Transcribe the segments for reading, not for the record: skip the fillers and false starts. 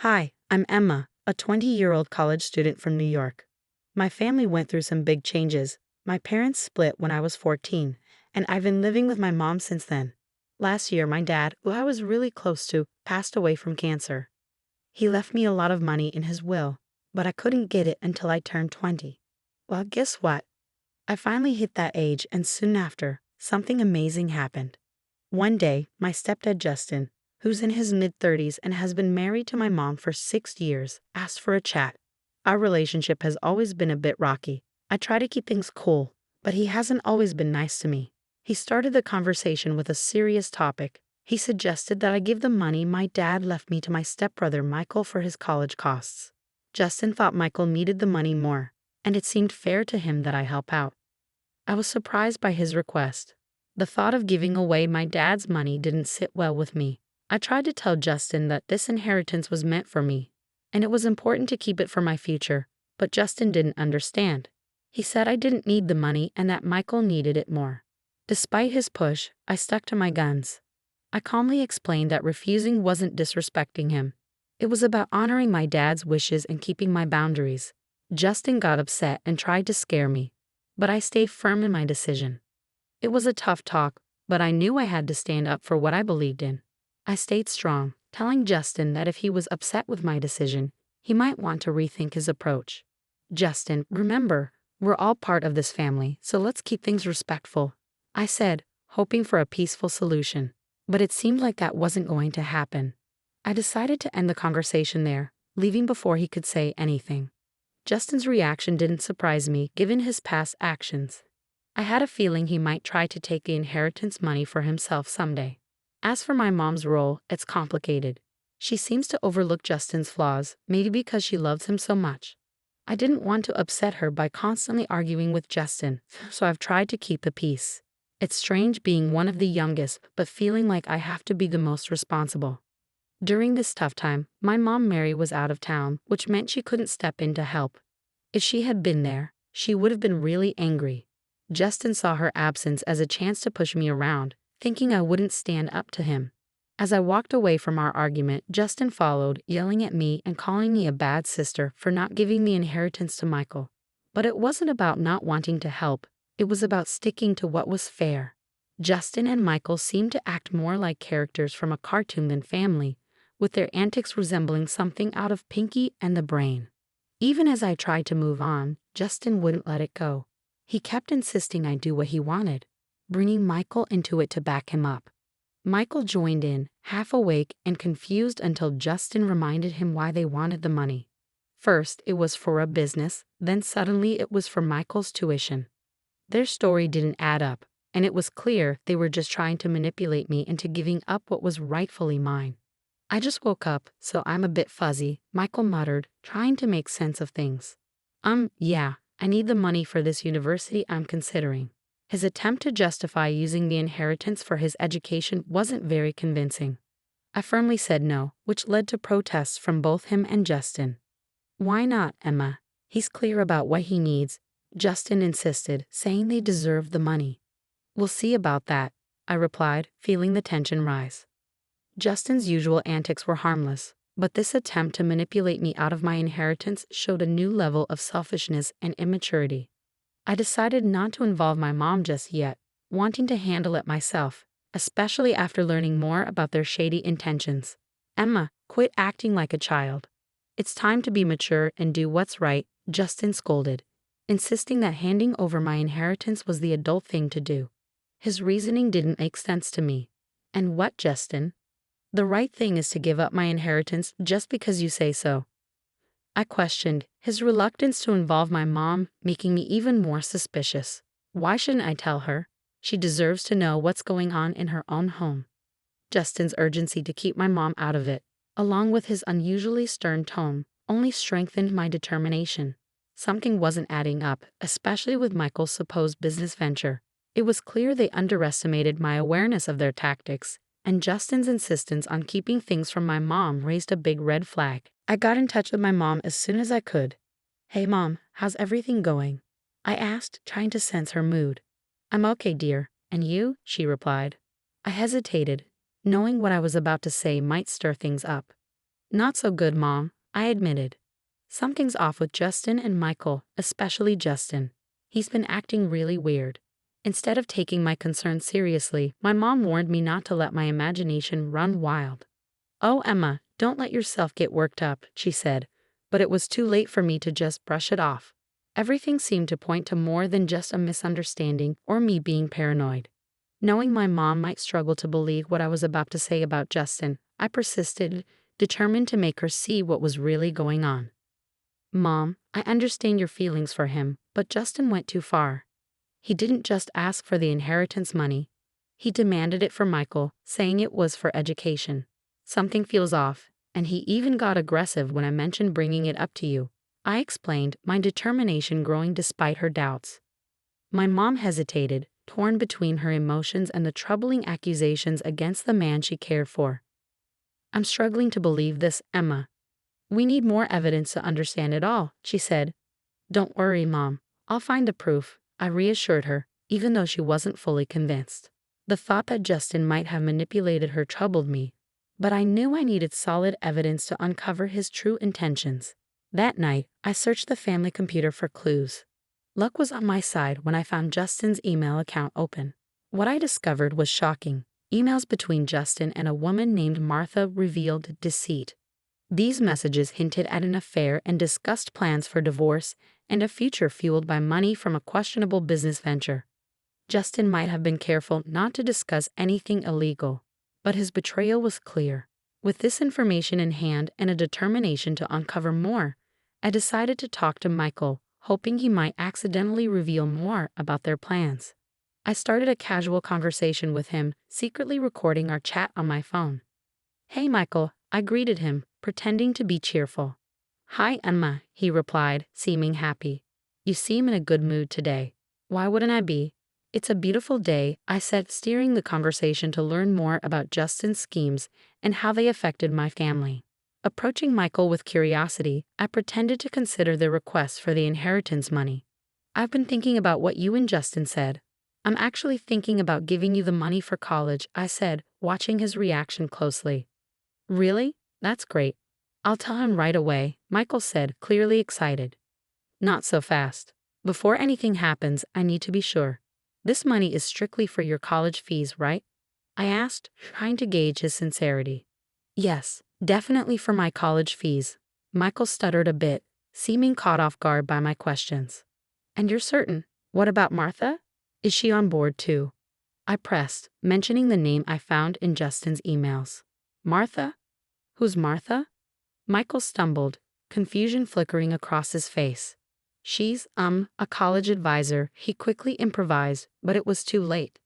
Hi, I'm Emma, a 20-year-old college student from New York. My family went through some big changes. My parents split when I was 14, and I've been living with my mom since then. Last year, my dad, who I was really close to, passed away from cancer. He left me a lot of money in his will, but I couldn't get it until I turned 20. Well, guess what? I finally hit that age, and soon after, something amazing happened. One day, my stepdad Justin, who's in his mid-30s and has been married to my mom for 6 years, asked for a chat. Our relationship has always been a bit rocky. I try to keep things cool, but he hasn't always been nice to me. He started the conversation with a serious topic. He suggested that I give the money my dad left me to my stepbrother Michael for his college costs. Justin thought Michael needed the money more, and it seemed fair to him that I help out. I was surprised by his request. The thought of giving away my dad's money didn't sit well with me. I tried to tell Justin that this inheritance was meant for me, and it was important to keep it for my future, but Justin didn't understand. He said I didn't need the money and that Michael needed it more. Despite his push, I stuck to my guns. I calmly explained that refusing wasn't disrespecting him. It was about honoring my dad's wishes and keeping my boundaries. Justin got upset and tried to scare me, but I stayed firm in my decision. It was a tough talk, but I knew I had to stand up for what I believed in. I stayed strong, telling Justin that if he was upset with my decision, he might want to rethink his approach. Justin, remember, we're all part of this family, so let's keep things respectful, I said, hoping for a peaceful solution. But it seemed like that wasn't going to happen. I decided to end the conversation there, leaving before he could say anything. Justin's reaction didn't surprise me, given his past actions. I had a feeling he might try to take the inheritance money for himself someday. As for my mom's role, it's complicated. She seems to overlook Justin's flaws, maybe because she loves him so much. I didn't want to upset her by constantly arguing with Justin, so I've tried to keep the peace. It's strange being one of the youngest, but feeling like I have to be the most responsible. During this tough time, my mom Mary was out of town, which meant she couldn't step in to help. If she had been there, she would have been really angry. Justin saw her absence as a chance to push me around, thinking I wouldn't stand up to him. As I walked away from our argument, Justin followed, yelling at me and calling me a bad sister for not giving the inheritance to Michael. But it wasn't about not wanting to help, it was about sticking to what was fair. Justin and Michael seemed to act more like characters from a cartoon than family, with their antics resembling something out of Pinky and the Brain. Even as I tried to move on, Justin wouldn't let it go. He kept insisting I do what he wanted, bringing Michael into it to back him up. Michael joined in, half awake and confused until Justin reminded him why they wanted the money. First, it was for a business, then suddenly it was for Michael's tuition. Their story didn't add up, and it was clear they were just trying to manipulate me into giving up what was rightfully mine. I just woke up, so I'm a bit fuzzy, Michael muttered, trying to make sense of things. Yeah, I need the money for this university I'm considering. His attempt to justify using the inheritance for his education wasn't very convincing. I firmly said no, which led to protests from both him and Justin. Why not, Emma? He's clear about what he needs, Justin insisted, saying they deserve the money. We'll see about that, I replied, feeling the tension rise. Justin's usual antics were harmless, but this attempt to manipulate me out of my inheritance showed a new level of selfishness and immaturity. I decided not to involve my mom just yet, wanting to handle it myself, especially after learning more about their shady intentions. Emma, quit acting like a child. It's time to be mature and do what's right, Justin scolded, insisting that handing over my inheritance was the adult thing to do. His reasoning didn't make sense to me. And what, Justin? The right thing is to give up my inheritance just because you say so. I questioned, his reluctance to involve my mom making me even more suspicious. Why shouldn't I tell her? She deserves to know what's going on in her own home. Justin's urgency to keep my mom out of it, along with his unusually stern tone, only strengthened my determination. Something wasn't adding up, especially with Michael's supposed business venture. It was clear they underestimated my awareness of their tactics, and Justin's insistence on keeping things from my mom raised a big red flag. I got in touch with my mom as soon as I could. Hey Mom, how's everything going? I asked, trying to sense her mood. I'm okay, dear. And you? She replied. I hesitated, knowing what I was about to say might stir things up. Not so good, Mom, I admitted. Something's off with Justin and Michael, especially Justin. He's been acting really weird. Instead of taking my concerns seriously, my mom warned me not to let my imagination run wild. Oh, Emma, don't let yourself get worked up, she said, but it was too late for me to just brush it off. Everything seemed to point to more than just a misunderstanding or me being paranoid. Knowing my mom might struggle to believe what I was about to say about Justin, I persisted, determined to make her see what was really going on. Mom, I understand your feelings for him, but Justin went too far. He didn't just ask for the inheritance money. He demanded it for Michael, saying it was for education. Something feels off, and he even got aggressive when I mentioned bringing it up to you. I explained, my determination growing despite her doubts. My mom hesitated, torn between her emotions and the troubling accusations against the man she cared for. I'm struggling to believe this, Emma. We need more evidence to understand it all, she said. Don't worry, Mom. I'll find the proof, I reassured her, even though she wasn't fully convinced. The thought that Justin might have manipulated her troubled me, but I knew I needed solid evidence to uncover his true intentions. That night, I searched the family computer for clues. Luck was on my side when I found Justin's email account open. What I discovered was shocking. Emails between Justin and a woman named Martha revealed deceit. These messages hinted at an affair and discussed plans for divorce and a future fueled by money from a questionable business venture. Justin might have been careful not to discuss anything illegal, but his betrayal was clear. With this information in hand and a determination to uncover more, I decided to talk to Michael, hoping he might accidentally reveal more about their plans. I started a casual conversation with him, secretly recording our chat on my phone. Hey, Michael, I greeted him, pretending to be cheerful. Hi, Emma, he replied, seeming happy. You seem in a good mood today. Why wouldn't I be? It's a beautiful day, I said, steering the conversation to learn more about Justin's schemes and how they affected my family. Approaching Michael with curiosity, I pretended to consider the request for the inheritance money. I've been thinking about what you and Justin said. I'm actually thinking about giving you the money for college, I said, watching his reaction closely. Really? That's great. I'll tell him right away, Michael said, clearly excited. Not so fast. Before anything happens, I need to be sure. This money is strictly for your college fees, right? I asked, trying to gauge his sincerity. Yes, definitely for my college fees. Michael stuttered a bit, seeming caught off guard by my questions. And you're certain? What about Martha? Is she on board too? I pressed, mentioning the name I found in Justin's emails. Martha? Who's Martha? Michael stumbled, confusion flickering across his face. She's, a college advisor, he quickly improvised, but it was too late.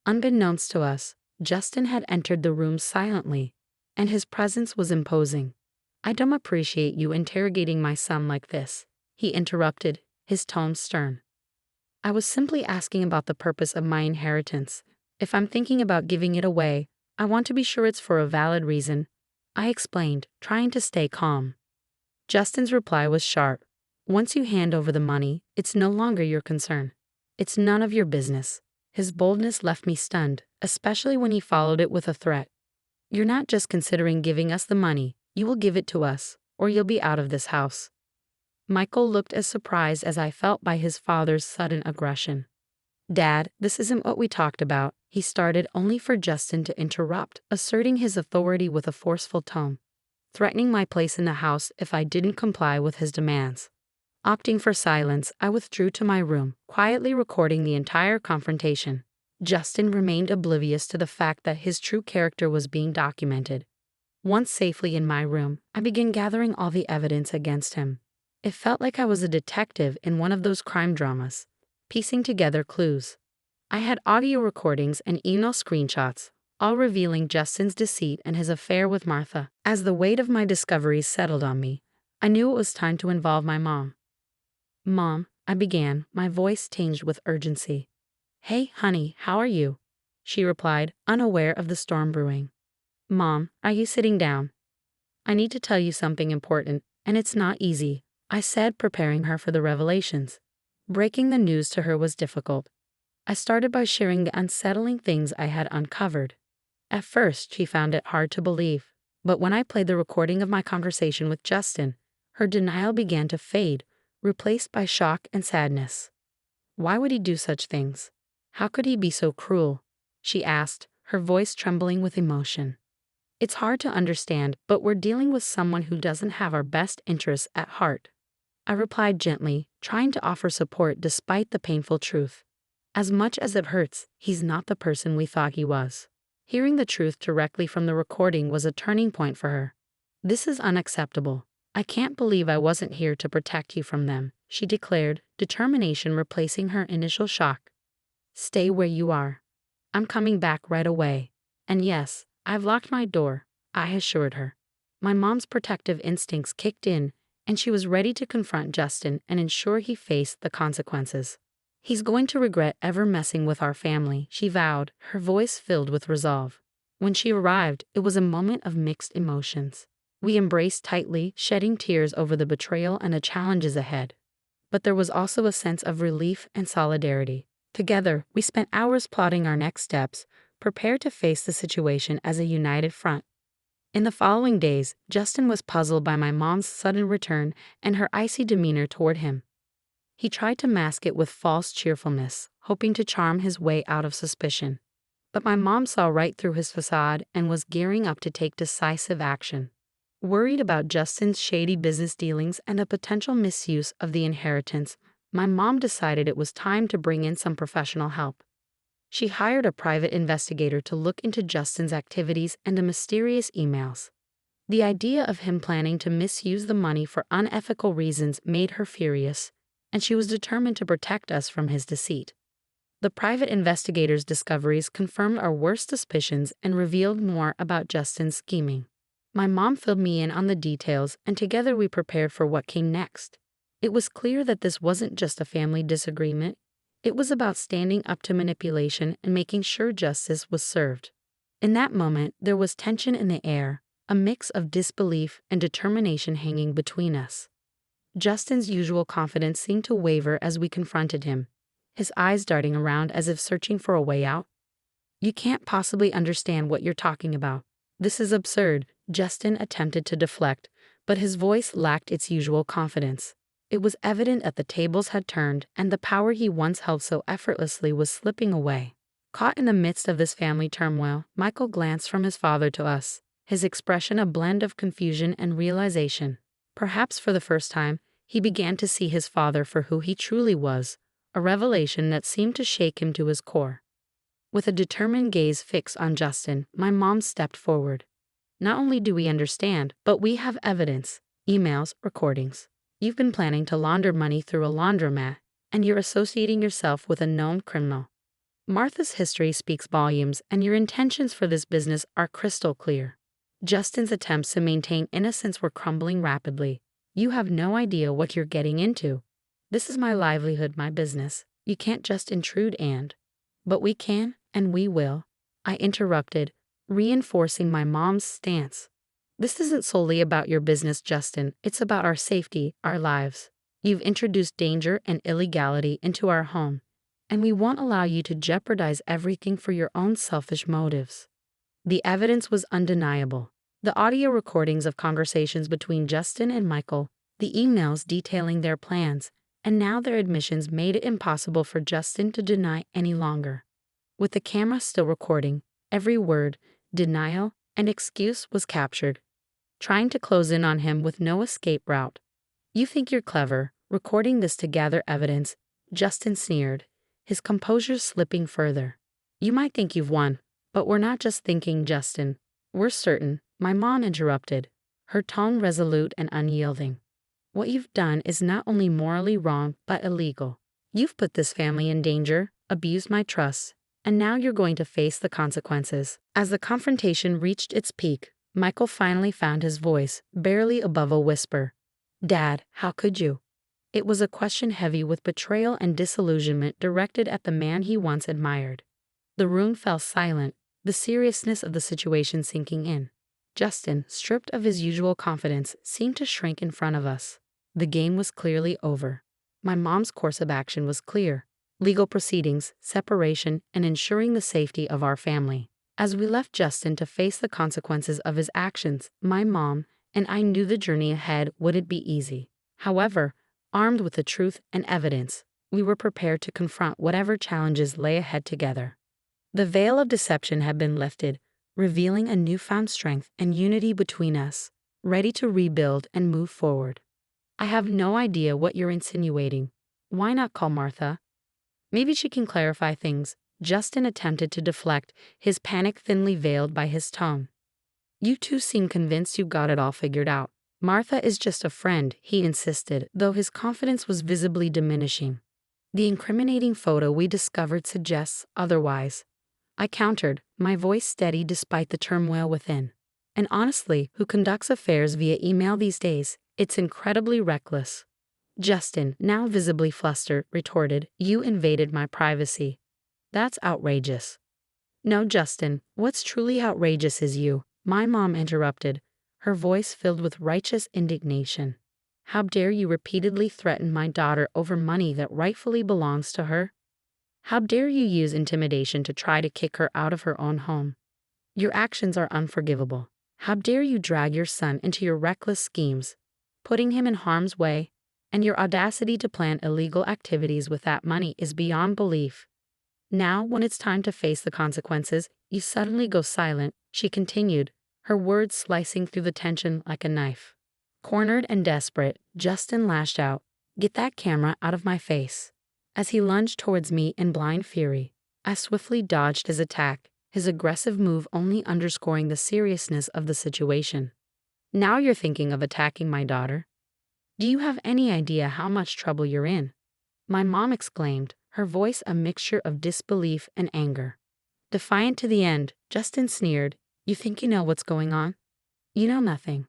Unbeknownst to us, Justin had entered the room silently, and his presence was imposing. I don't appreciate you interrogating my son like this, he interrupted, his tone stern. I was simply asking about the purpose of my inheritance. If I'm thinking about giving it away, I want to be sure it's for a valid reason, I explained, trying to stay calm. Justin's reply was sharp. Once you hand over the money, it's no longer your concern. It's none of your business. His boldness left me stunned, especially when he followed it with a threat. You're not just considering giving us the money, you will give it to us, or you'll be out of this house. Michael looked as surprised as I felt by his father's sudden aggression. Dad, this isn't what we talked about, he started, only for Justin to interrupt, asserting his authority with a forceful tone, threatening my place in the house if I didn't comply with his demands. Opting for silence, I withdrew to my room, quietly recording the entire confrontation. Justin remained oblivious to the fact that his true character was being documented. Once safely in my room, I began gathering all the evidence against him. It felt like I was a detective in one of those crime dramas, piecing together clues. I had audio recordings and email screenshots, all revealing Justin's deceit and his affair with Martha. As the weight of my discoveries settled on me, I knew it was time to involve my mom. Mom, I began, my voice tinged with urgency. Hey, honey, how are you? She replied, unaware of the storm brewing. Mom, are you sitting down? I need to tell you something important, and it's not easy, I said, preparing her for the revelations. Breaking the news to her was difficult. I started by sharing the unsettling things I had uncovered. At first, she found it hard to believe. But when I played the recording of my conversation with Justin, her denial began to fade, replaced by shock and sadness. Why would he do such things? How could he be so cruel? She asked, her voice trembling with emotion. It's hard to understand, but we're dealing with someone who doesn't have our best interests at heart. I replied gently, trying to offer support despite the painful truth. As much as it hurts, he's not the person we thought he was. Hearing the truth directly from the recording was a turning point for her. This is unacceptable. I can't believe I wasn't here to protect you from them, she declared, determination replacing her initial shock. Stay where you are. I'm coming back right away. And yes, I've locked my door, I assured her. My mom's protective instincts kicked in, and she was ready to confront Justin and ensure he faced the consequences. He's going to regret ever messing with our family, she vowed, her voice filled with resolve. When she arrived, it was a moment of mixed emotions. We embraced tightly, shedding tears over the betrayal and the challenges ahead. But there was also a sense of relief and solidarity. Together, we spent hours plotting our next steps, prepared to face the situation as a united front. In the following days, Justin was puzzled by my mom's sudden return and her icy demeanor toward him. He tried to mask it with false cheerfulness, hoping to charm his way out of suspicion. But my mom saw right through his facade and was gearing up to take decisive action. Worried about Justin's shady business dealings and a potential misuse of the inheritance, my mom decided it was time to bring in some professional help. She hired a private investigator to look into Justin's activities and the mysterious emails. The idea of him planning to misuse the money for unethical reasons made her furious, and she was determined to protect us from his deceit. The private investigator's discoveries confirmed our worst suspicions and revealed more about Justin's scheming. My mom filled me in on the details, and together we prepared for what came next. It was clear that this wasn't just a family disagreement. It was about standing up to manipulation and making sure justice was served. In that moment, there was tension in the air, a mix of disbelief and determination hanging between us. Justin's usual confidence seemed to waver as we confronted him, his eyes darting around as if searching for a way out. You can't possibly understand what you're talking about. This is absurd, Justin attempted to deflect, but his voice lacked its usual confidence. It was evident that the tables had turned and the power he once held so effortlessly was slipping away. Caught in the midst of this family turmoil, Michael glanced from his father to us, his expression a blend of confusion and realization. Perhaps for the first time, he began to see his father for who he truly was, a revelation that seemed to shake him to his core. With a determined gaze fixed on Justin, my mom stepped forward. Not only do we understand, but we have evidence, emails, recordings. You've been planning to launder money through a laundromat, and you're associating yourself with a known criminal. Martha's history speaks volumes, and your intentions for this business are crystal clear. Justin's attempts to maintain innocence were crumbling rapidly. You have no idea what you're getting into. This is my livelihood, my business. You can't just intrude But we can, and we will, I interrupted, reinforcing my mom's stance. This isn't solely about your business, Justin. It's about our safety, our lives. You've introduced danger and illegality into our home, and we won't allow you to jeopardize everything for your own selfish motives. The evidence was undeniable. The audio recordings of conversations between Justin and Michael, the emails detailing their plans, and now their admissions made it impossible for Justin to deny any longer. With the camera still recording, every word, denial, and excuse was captured, trying to close in on him with no escape route. You think you're clever, recording this to gather evidence, Justin sneered, his composure slipping further. You might think you've won, but we're not just thinking, Justin. We're certain, my mom interrupted, her tone resolute and unyielding. What you've done is not only morally wrong, but illegal. You've put this family in danger, abused my trust, and now you're going to face the consequences. As the confrontation reached its peak, Michael finally found his voice, barely above a whisper. Dad, how could you? It was a question heavy with betrayal and disillusionment directed at the man he once admired. The room fell silent, the seriousness of the situation sinking in. Justin, stripped of his usual confidence, seemed to shrink in front of us. The game was clearly over. My mom's course of action was clear: legal proceedings, separation, and ensuring the safety of our family. As we left Justin to face the consequences of his actions, my mom and I knew the journey ahead wouldn't be easy. However, armed with the truth and evidence, we were prepared to confront whatever challenges lay ahead together. The veil of deception had been lifted, revealing a newfound strength and unity between us, ready to rebuild and move forward. I have no idea what you're insinuating. Why not call Martha? Maybe she can clarify things. Justin attempted to deflect, his panic thinly veiled by his tone. You two seem convinced you got it all figured out. Martha is just a friend, he insisted, though his confidence was visibly diminishing. The incriminating photo we discovered suggests otherwise. I countered, my voice steady despite the turmoil within. And honestly, who conducts affairs via email these days? It's incredibly reckless. Justin, now visibly flustered, retorted, You invaded my privacy. That's outrageous. No, Justin, what's truly outrageous is you, my mom interrupted, her voice filled with righteous indignation. How dare you repeatedly threaten my daughter over money that rightfully belongs to her? How dare you use intimidation to try to kick her out of her own home? Your actions are unforgivable. How dare you drag your son into your reckless schemes, putting him in harm's way, and your audacity to plan illegal activities with that money is beyond belief. Now, when it's time to face the consequences, you suddenly go silent, she continued, her words slicing through the tension like a knife. Cornered and desperate, Justin lashed out, Get that camera out of my face. As he lunged towards me in blind fury, I swiftly dodged his attack, his aggressive move only underscoring the seriousness of the situation. Now you're thinking of attacking my daughter? Do you have any idea how much trouble you're in? My mom exclaimed, her voice a mixture of disbelief and anger. Defiant to the end, Justin sneered, You think you know what's going on? You know nothing.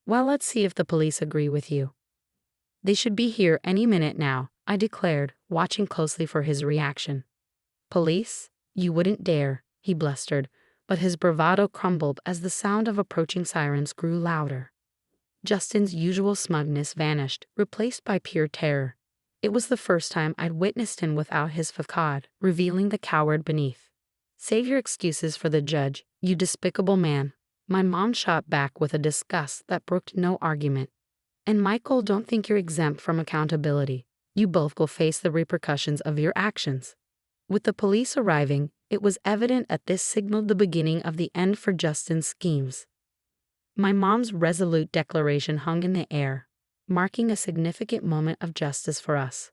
Well, let's see if the police agree with you. They should be here any minute now, I declared, watching closely for his reaction. Police? You wouldn't dare, he blustered, but his bravado crumbled as the sound of approaching sirens grew louder. Justin's usual smugness vanished, replaced by pure terror. It was the first time I'd witnessed him without his facade, revealing the coward beneath. Save your excuses for the judge, you despicable man. My mom shot back with a disgust that brooked no argument. And Michael, don't think you're exempt from accountability. You both will face the repercussions of your actions. With the police arriving, it was evident that this signaled the beginning of the end for Justin's schemes. My mom's resolute declaration hung in the air, marking a significant moment of justice for us.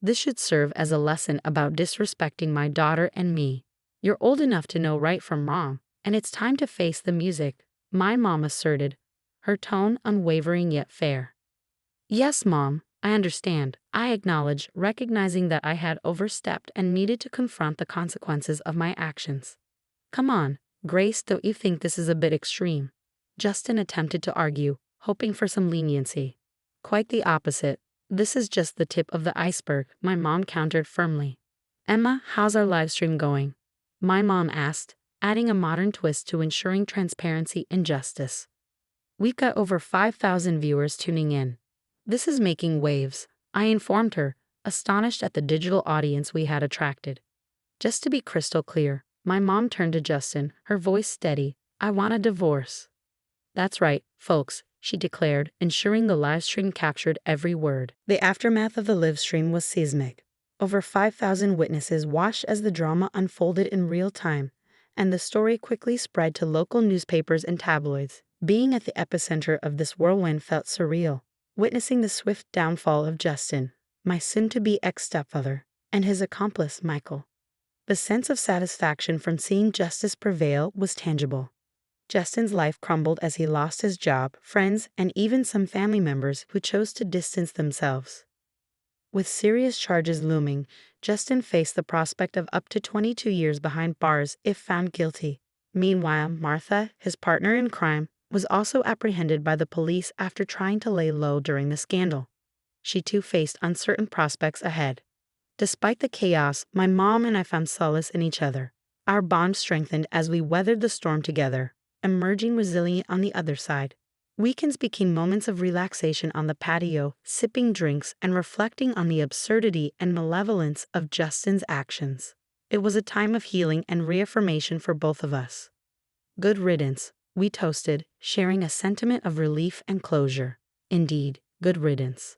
This should serve as a lesson about disrespecting my daughter and me. You're old enough to know right from wrong, and it's time to face the music, my mom asserted, her tone unwavering yet fair. Yes, Mom, I understand, I acknowledged, recognizing that I had overstepped and needed to confront the consequences of my actions. Come on, Grace, don't you think this is a bit extreme? Justin attempted to argue, hoping for some leniency. Quite the opposite. This is just the tip of the iceberg, my mom countered firmly. Emma, how's our live stream going? My mom asked, adding a modern twist to ensuring transparency and justice. We've got over 5,000 viewers tuning in. This is making waves, I informed her, astonished at the digital audience we had attracted. Just to be crystal clear, my mom turned to Justin, her voice steady, I want a divorce. That's right, folks, she declared, ensuring the livestream captured every word. The aftermath of the livestream was seismic. Over 5,000 witnesses watched as the drama unfolded in real time, and the story quickly spread to local newspapers and tabloids. Being at the epicenter of this whirlwind felt surreal, witnessing the swift downfall of Justin, my soon-to-be ex-stepfather, and his accomplice, Michael. The sense of satisfaction from seeing justice prevail was tangible. Justin's life crumbled as he lost his job, friends, and even some family members who chose to distance themselves. With serious charges looming, Justin faced the prospect of up to 22 years behind bars if found guilty. Meanwhile, Martha, his partner in crime, was also apprehended by the police after trying to lay low during the scandal. She too faced uncertain prospects ahead. Despite the chaos, my mom and I found solace in each other. Our bond strengthened as we weathered the storm together, emerging resilient on the other side. Weekends became moments of relaxation on the patio, sipping drinks and reflecting on the absurdity and malevolence of Justin's actions. It was a time of healing and reaffirmation for both of us. Good riddance, we toasted, sharing a sentiment of relief and closure. Indeed, good riddance.